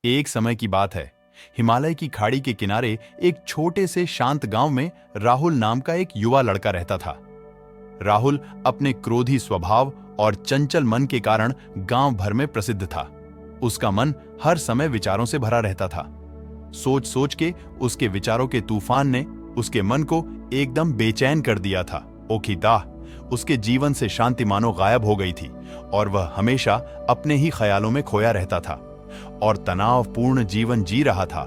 एक समय की बात है। हिमालय की खाड़ी के किनारे एक छोटे से शांत गांव में राहुल नाम का एक युवा लड़का रहता था। राहुल अपने क्रोधी स्वभाव और चंचल मन के कारण गांव भर में प्रसिद्ध था। उसका मन हर समय विचारों से भरा रहता था। सोच सोच के उसके विचारों के तूफान ने उसके मन को एकदम बेचैन कर दिया था। ओखिदाह, उसके जीवन से शांति मानो गायब हो गई थी और वह हमेशा अपने ही ख्यालों में खोया रहता था और तनावपूर्ण जीवन जी रहा था।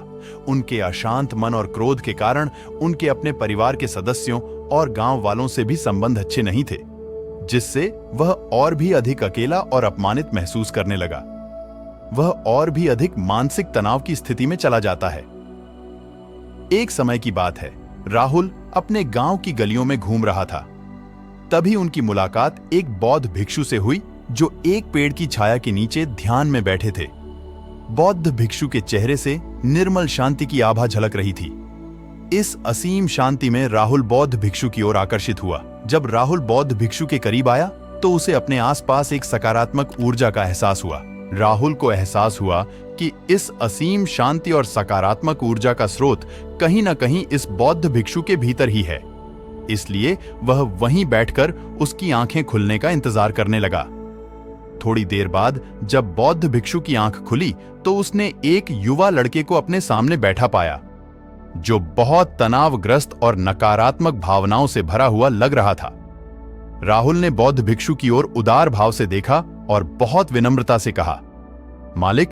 उनके अशांत मन और क्रोध के कारण उनके अपने परिवार के सदस्यों और गांव वालों से भी संबंध अच्छे नहीं थे, जिससे वह और भी अधिक अकेला और अपमानित महसूस करने लगा। वह और भी अधिक मानसिक तनाव की स्थिति में चला जाता है। एक समय की बात है, राहुल अपने गांव की गलियों में घूम रहा था। तभी उनकी मुलाकात एक बौद्ध भिक्षु से हुई जो एक पेड़ की छाया के नीचे ध्यान में बैठे थे। बौद्ध भिक्षु के चेहरे से निर्मल शांति की आभा झलक रही थी। इस असीम शांति में राहुल बौद्ध भिक्षु की ओर आकर्षित हुआ। जब राहुल बौद्ध भिक्षु के करीब आया तो उसे अपने आसपास एक सकारात्मक ऊर्जा का एहसास हुआ। राहुल को एहसास हुआ कि इस असीम शांति और सकारात्मक ऊर्जा का स्रोत कहीं न कहीं इस बौद्ध भिक्षु के भीतर ही है। इसलिए वह वहीं बैठकर उसकी आंखें खुलने का इंतजार करने लगा। थोड़ी देर बाद जब बौद्ध भिक्षु की आंख खुली तो उसने एक युवा लड़के को अपने सामने बैठा पाया, जो बहुत तनावग्रस्त और नकारात्मक भावनाओं से भरा हुआ लग रहा था। राहुल ने बौद्ध भिक्षु की ओर उदार भाव से देखा और बहुत विनम्रता से कहा, मालिक,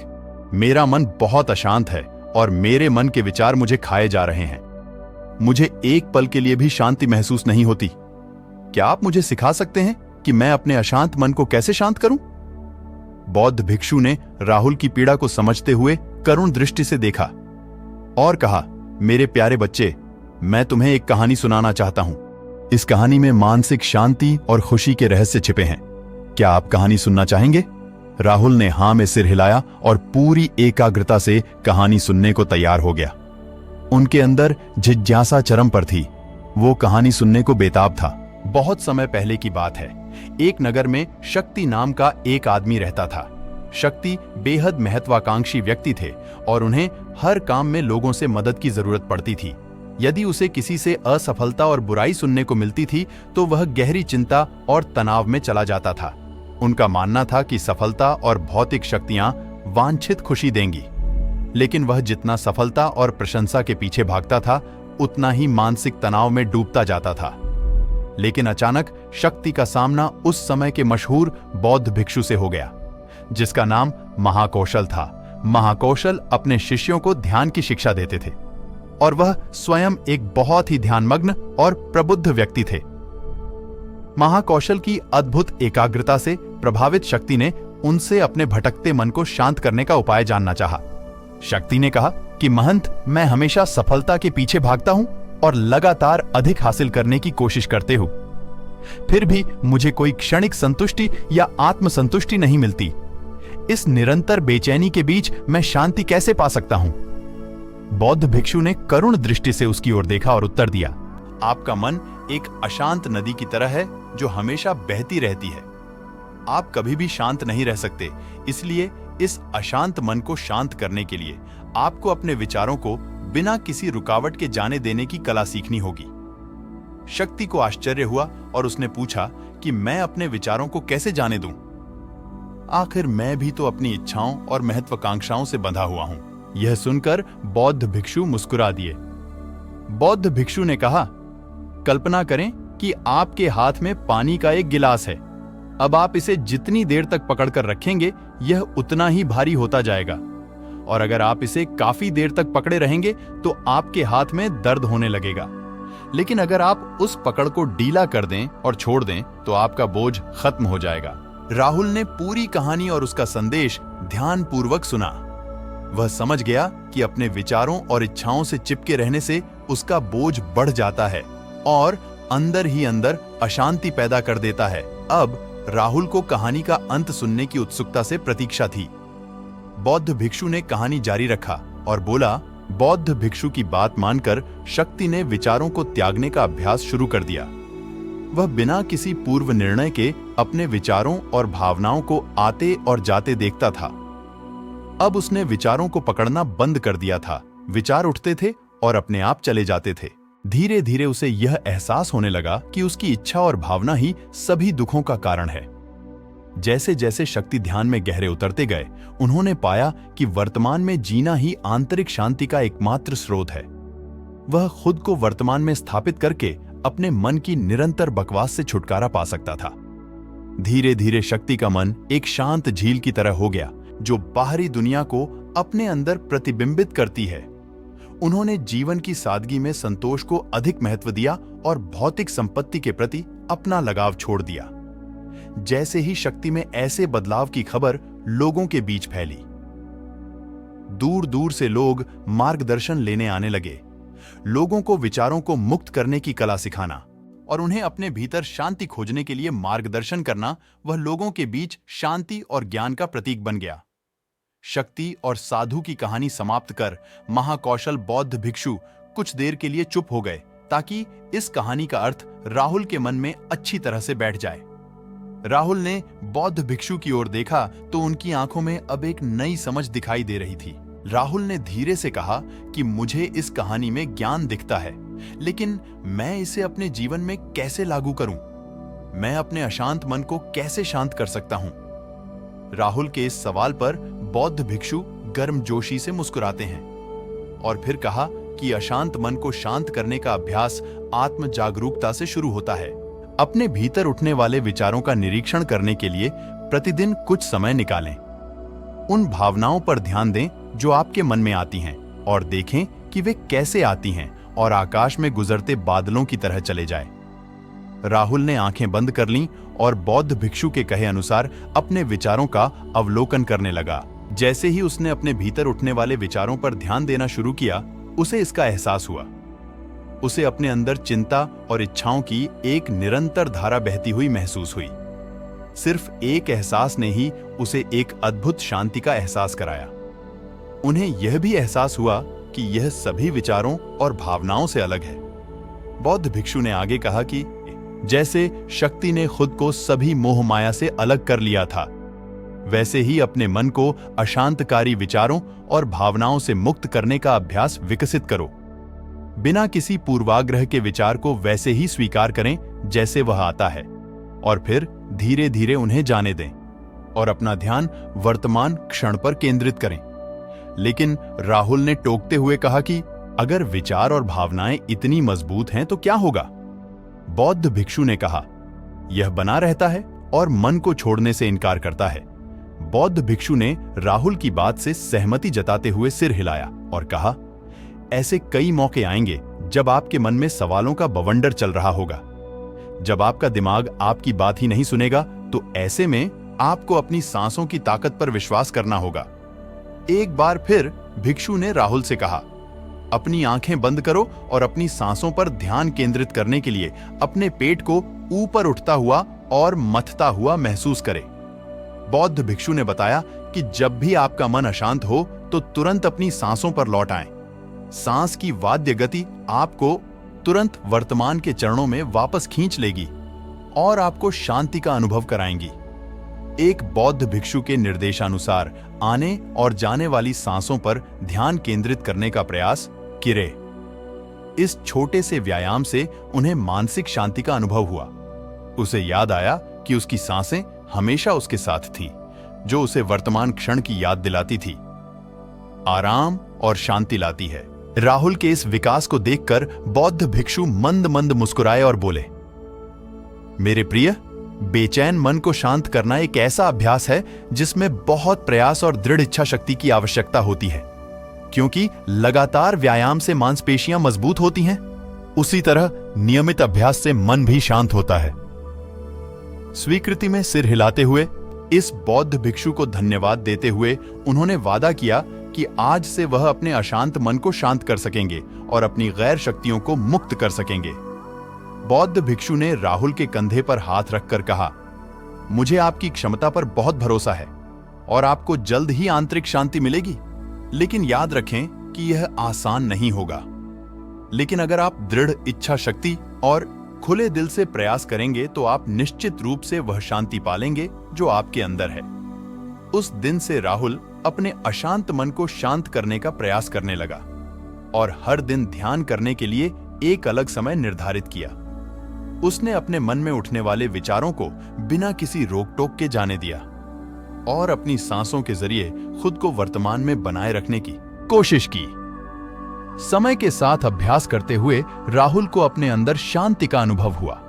मेरा मन बहुत अशांत है और मेरे मन के विचार मुझे खाए जा रहे हैं। मुझे एक पल के लिए भी शांति महसूस नहीं होती। क्या आप मुझे सिखा सकते हैं कि मैं अपने अशांत मन को कैसे शांत करूं? बौद्ध भिक्षु ने राहुल की पीड़ा को समझते हुए करुण दृष्टि से देखा और कहा, मेरे प्यारे बच्चे, मैं तुम्हें एक कहानी सुनाना चाहता हूं। इस कहानी में मानसिक शांति और खुशी के रहस्य छिपे हैं। क्या आप कहानी सुनना चाहेंगे? राहुल ने हां में सिर हिलाया और पूरी एकाग्रता से कहानी सुनने को तैयार हो गया। उनके अंदर जिज्ञासा चरम पर थी। वो कहानी सुनने को बेताब था। बहुत समय पहले की बात है। एक नगर में शक्ति नाम का एक आदमी रहता था। शक्ति बेहद महत्वाकांक्षी व्यक्ति थे और उन्हें हर काम में लोगों से मदद की जरूरत पड़ती थी। यदि उसे किसी से असफलता और बुराई सुनने को मिलती थी तो वह गहरी चिंता और तनाव में चला जाता था। उनका मानना था कि सफलता और भौतिक शक्तियां वांछित खुशी देंगी, लेकिन वह जितना सफलता और प्रशंसा के पीछे भागता था उतना ही मानसिक तनाव में डूबता जाता था। लेकिन अचानक शक्ति का सामना उस समय के मशहूर बौद्ध भिक्षु से हो गया, जिसका नाम महाकौशल था। महाकौशल अपने शिष्यों को ध्यान की शिक्षा देते थे और वह स्वयं एक बहुत ही ध्यानमग्न और प्रबुद्ध व्यक्ति थे। महाकौशल की अद्भुत एकाग्रता से प्रभावित शक्ति ने उनसे अपने भटकते मन को शांत करने का उपाय जानना चाहा। शक्ति ने कहा कि महंत, मैं हमेशा सफलता के पीछे भागता हूं और लगातार अधिक हासिल करने की कोशिश करते हूं, फिर भी मुझे कोई क्षणिक संतुष्टि या आत्मसंतुष्टि नहीं मिलती। इस निरंतर बेचैनी के बीच मैं शांति कैसे पा सकता हूं? बौद्ध भिक्षु ने करुण दृष्टि से उसकी ओर देखा और उत्तर दिया, आपका मन एक अशांत नदी की तरह है जो हमेशा बहती रहती है। आप कभी भी शांत नहीं रह सकते। इसलिए इस अशांत मन को शांत करने के लिए आपको अपने विचारों को बिना किसी रुकावट के जाने देने की कला सीखनी होगी। शक्ति को आश्चर्य हुआ और उसने पूछा कि मैं अपने विचारों को कैसे जाने दूं? आखिर मैं भी तो अपनी इच्छाओं और महत्वाकांक्षाओं से बंधा हुआ हूं। यह सुनकर बौद्ध भिक्षु मुस्कुरा दिए। बौद्ध भिक्षु ने कहा, कल्पना करें कि आपके हाथ में पानी का एक गिलास है। अब आप इसे जितनी देर तक पकड़कर रखेंगे यह उतना ही भारी होता जाएगा, और अगर आप इसे काफी देर तक पकड़े रहेंगे तो आपके हाथ में दर्द होने लगेगा। लेकिन अगर आप उस पकड़ को ढीला कर दें और छोड़ दें तो आपका बोझ खत्म हो जाएगा। राहुल ने पूरी कहानी और उसका संदेश ध्यानपूर्वक सुना। वह समझ गया कि अपने विचारों और इच्छाओं से चिपके रहने से उसका बोझ बढ़ जाता है और अंदर ही अंदर अशांति पैदा कर देता है। अब राहुल को कहानी का अंत सुनने की उत्सुकता से प्रतीक्षा थी। बौद्ध भिक्षु ने कहानी जारी रखा और बोला, बौद्ध भिक्षु की बात मानकर शक्ति ने विचारों को त्यागने का अभ्यास शुरू कर दिया। वह बिना किसी पूर्व निर्णय के अपने विचारों और भावनाओं को आते और जाते देखता था। अब उसने विचारों को पकड़ना बंद कर दिया था। विचार उठते थे और अपने आप चले जाते थे। धीरे धीरे उसे यह एहसास होने लगा कि उसकी इच्छा और भावना ही सभी दुखों का कारण है। जैसे जैसे शक्ति ध्यान में गहरे उतरते गए, उन्होंने पाया कि वर्तमान में जीना ही आंतरिक शांति का एकमात्र स्रोत है। वह खुद को वर्तमान में स्थापित करके अपने मन की निरंतर बकवास से छुटकारा पा सकता था। धीरे धीरे शक्ति का मन एक शांत झील की तरह हो गया, जो बाहरी दुनिया को अपने अंदर प्रतिबिंबित करती है। उन्होंने जीवन की सादगी में संतोष को अधिक महत्व दिया और भौतिक संपत्ति के प्रति अपना लगाव छोड़ दिया। जैसे ही शक्ति में ऐसे बदलाव की खबर लोगों के बीच फैली, दूर दूर से लोग मार्गदर्शन लेने आने लगे। लोगों को विचारों को मुक्त करने की कला सिखाना और उन्हें अपने भीतर शांति खोजने के लिए मार्गदर्शन करना, वह लोगों के बीच शांति और ज्ञान का प्रतीक बन गया। शक्ति और साधु की कहानी समाप्त कर महाकौशल बौद्ध भिक्षु कुछ देर के लिए चुप हो गए, ताकि इस कहानी का अर्थ राहुल के मन में अच्छी तरह से बैठ जाए। राहुल ने बौद्ध भिक्षु की ओर देखा तो उनकी आंखों में अब एक नई समझ दिखाई दे रही थी। राहुल ने धीरे से कहा कि मुझे इस कहानी में ज्ञान दिखता है, लेकिन मैं इसे अपने जीवन में कैसे लागू करूं? मैं अपने अशांत मन को कैसे शांत कर सकता हूं? राहुल के इस सवाल पर बौद्ध भिक्षु गर्मजोशी से मुस्कुराते हैं और फिर कहा कि अशांत मन को शांत करने का अभ्यास आत्म जागरूकता से शुरू होता है। अपने भीतर उठने वाले विचारों का निरीक्षण करने के लिए प्रतिदिन कुछ समय निकालें। उन भावनाओं पर ध्यान दें जो आपके मन में आती हैं और देखें कि वे कैसे आती हैं और आकाश में गुजरते बादलों की तरह चले जाएं। राहुल ने आंखें बंद कर लीं और बौद्ध भिक्षु के कहे अनुसार अपने विचारों का अवलोकन करने लगा। जैसे ही उसने अपने भीतर उठने वाले विचारों पर ध्यान देना शुरू किया, उसे इसका एहसास हुआ। उसे अपने अंदर चिंता और इच्छाओं की एक निरंतर धारा बहती हुई महसूस हुई। सिर्फ एक एहसास ने ही उसे एक अद्भुत शांति का एहसास कराया। उन्हें यह भी एहसास हुआ कि यह सभी विचारों और भावनाओं से अलग है। बौद्ध भिक्षु ने आगे कहा कि जैसे शक्ति ने खुद को सभी मोह माया से अलग कर लिया था, वैसे ही अपने मन को अशांतकारी विचारों और भावनाओं से मुक्त करने का अभ्यास विकसित करो। बिना किसी पूर्वाग्रह के विचार को वैसे ही स्वीकार करें जैसे वह आता है, और फिर धीरे धीरे उन्हें जाने दें और अपना ध्यान वर्तमान क्षण पर केंद्रित करें। लेकिन राहुल ने टोकते हुए कहा कि अगर विचार और भावनाएं इतनी मजबूत हैं तो क्या होगा? बौद्ध भिक्षु ने कहा, यह बना रहता है और मन को छोड़ने से इनकार करता है। बौद्ध भिक्षु ने राहुल की बात से सहमति जताते हुए सिर हिलाया और कहा, ऐसे कई मौके आएंगे जब आपके मन में सवालों का बवंडर चल रहा होगा। जब आपका दिमाग आपकी बात ही नहीं सुनेगा, तो ऐसे में आपको अपनी सांसों की ताकत पर विश्वास करना होगा। एक बार फिर भिक्षु ने राहुल से कहा, अपनी आंखें बंद करो और अपनी सांसों पर ध्यान केंद्रित करने के लिए अपने पेट को ऊपर उठता हुआ और मथता हुआ महसूस करें। बौद्ध भिक्षु ने बताया कि जब भी आपका मन अशांत हो तो तुरंत अपनी सांसों पर लौट आएं। सांस की वाद्य गति आपको तुरंत वर्तमान के चरणों में वापस खींच लेगी और आपको शांति का अनुभव कराएंगी। एक बौद्ध भिक्षु के निर्देशानुसार आने और जाने वाली सांसों पर ध्यान केंद्रित करने का प्रयास किरे। इस छोटे से व्यायाम से उन्हें मानसिक शांति का अनुभव हुआ। उसे याद आया कि उसकी सांसें हमेशा उसके साथ थीं, जो उसे वर्तमान क्षण की याद दिलाती थी, आराम और शांति लाती है। राहुल के इस विकास को देखकर बौद्ध भिक्षु मंद मंद मुस्कुराए और बोले, मेरे प्रिय, बेचैन मन को शांत करना एक ऐसा अभ्यास है जिसमें बहुत प्रयास और दृढ़ इच्छा शक्ति की आवश्यकता होती है, क्योंकि लगातार व्यायाम से मांसपेशियां मजबूत होती हैं। उसी तरह नियमित अभ्यास से मन भी शांत होता है। स्वीकृति में सिर हिलाते हुए इस बौद्ध भिक्षु को धन्यवाद देते हुए उन्होंने वादा किया कि आज से वह अपने अशांत मन को शांत कर सकेंगे और अपनी गैर शक्तियों को मुक्त कर सकेंगे। बौद्ध भिक्षु ने राहुल के कंधे पर हाथ रखकर कहा, मुझे आपकी क्षमता पर बहुत भरोसा है और आपको जल्द ही आंतरिक शांति मिलेगी। लेकिन याद रखें कि यह आसान नहीं होगा। लेकिन अगर आप दृढ़ इच्छा शक्ति और खुले दिल से प्रयास करेंगे तो आप निश्चित रूप से वह शांति पालेंगे जो आपके अंदर है। उस दिन से राहुल अपने अशांत मन को शांत करने का प्रयास करने लगा और हर दिन ध्यान करने के लिए एक अलग समय निर्धारित किया। उसने अपने मन में उठने वाले विचारों को बिना किसी रोक-टोक के जाने दिया और अपनी सांसों के जरिए खुद को वर्तमान में बनाए रखने की कोशिश की। समय के साथ अभ्यास करते हुए राहुल को अपने अंदर शांति का अनुभव हुआ।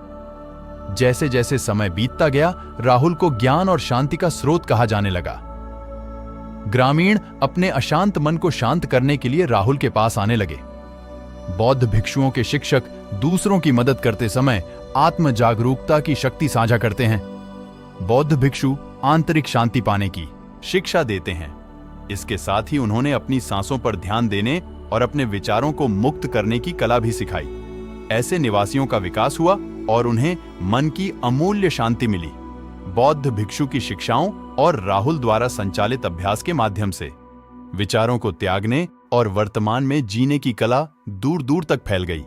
जैसे जैसे समय बीतता गया, राहुल को ज्ञान और शांति का स्रोत कहा जाने लगा। ग्रामीण अपने अशांत मन को शांत करने के लिए राहुल के पास आने लगे। बौद्ध भिक्षुओं के शिक्षक दूसरों की मदद करते समय आत्म जागरूकता की शक्ति साझा करते हैं। बौद्ध भिक्षु आंतरिक शांति पाने की शिक्षा देते हैं। इसके साथ ही उन्होंने अपनी सांसों पर ध्यान देने और अपने विचारों को मुक्त करने की कला भी सिखाई। ऐसे निवासियों का विकास हुआ और उन्हें मन की अमूल्य शांति मिली। बौद्ध भिक्षु की शिक्षाओं और राहुल द्वारा संचालित अभ्यास के माध्यम से विचारों को त्यागने और वर्तमान में जीने की कला दूर दूर तक फैल गई।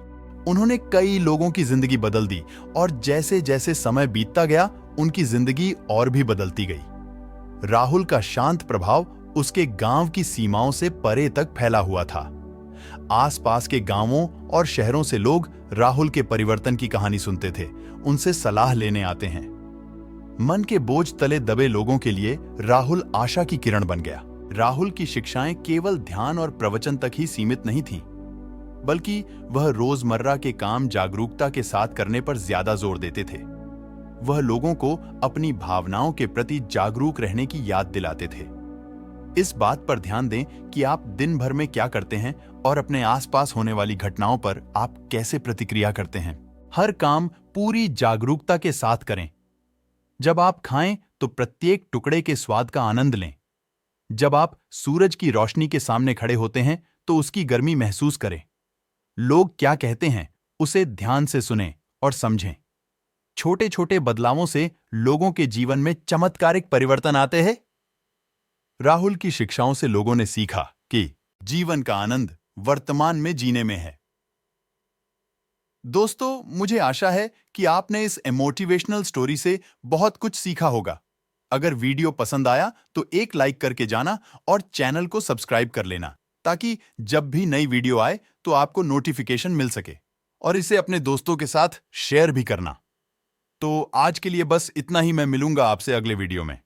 उन्होंने कई लोगों की जिंदगी बदल दी और जैसे जैसे समय बीतता गया, उनकी जिंदगी और भी बदलती गई। राहुल का शांत प्रभाव उसके गांव की सीमाओं से परे तक फैला हुआ था। आसपास के गांवों और शहरों से लोग राहुल के परिवर्तन की कहानी सुनते थे, उनसे सलाह लेने आते हैं। मन के बोझ तले दबे लोगों के लिए राहुल आशा की किरण बन गया। राहुल की शिक्षाएं केवल ध्यान और प्रवचन तक ही सीमित नहीं थीं, बल्कि वह रोजमर्रा के काम जागरूकता के साथ करने पर ज्यादा जोर देते थे। वह लोगों को अपनी भावनाओं के प्रति जागरूक रहने की याद दिलाते थे। इस बात पर ध्यान दें कि आप दिन भर में क्या करते हैं और अपने आसपास होने वाली घटनाओं पर आप कैसे प्रतिक्रिया करते हैं। हर काम पूरी जागरूकता के साथ करें। जब आप खाएं तो प्रत्येक टुकड़े के स्वाद का आनंद लें। जब आप सूरज की रोशनी के सामने खड़े होते हैं तो उसकी गर्मी महसूस करें। लोग क्या कहते हैं उसे ध्यान से सुनें और समझें। छोटे छोटे बदलावों से लोगों के जीवन में चमत्कारिक परिवर्तन आते हैं। राहुल की शिक्षाओं से लोगों ने सीखा कि जीवन का आनंद वर्तमान में जीने में है। दोस्तों, मुझे आशा है कि आपने इस मोटिवेशनल स्टोरी से बहुत कुछ सीखा होगा। अगर वीडियो पसंद आया तो एक लाइक करके जाना और चैनल को सब्सक्राइब कर लेना, ताकि जब भी नई वीडियो आए तो आपको नोटिफिकेशन मिल सके, और इसे अपने दोस्तों के साथ शेयर भी करना। तो आज के लिए बस इतना ही। मैं मिलूंगा आपसे अगले वीडियो में।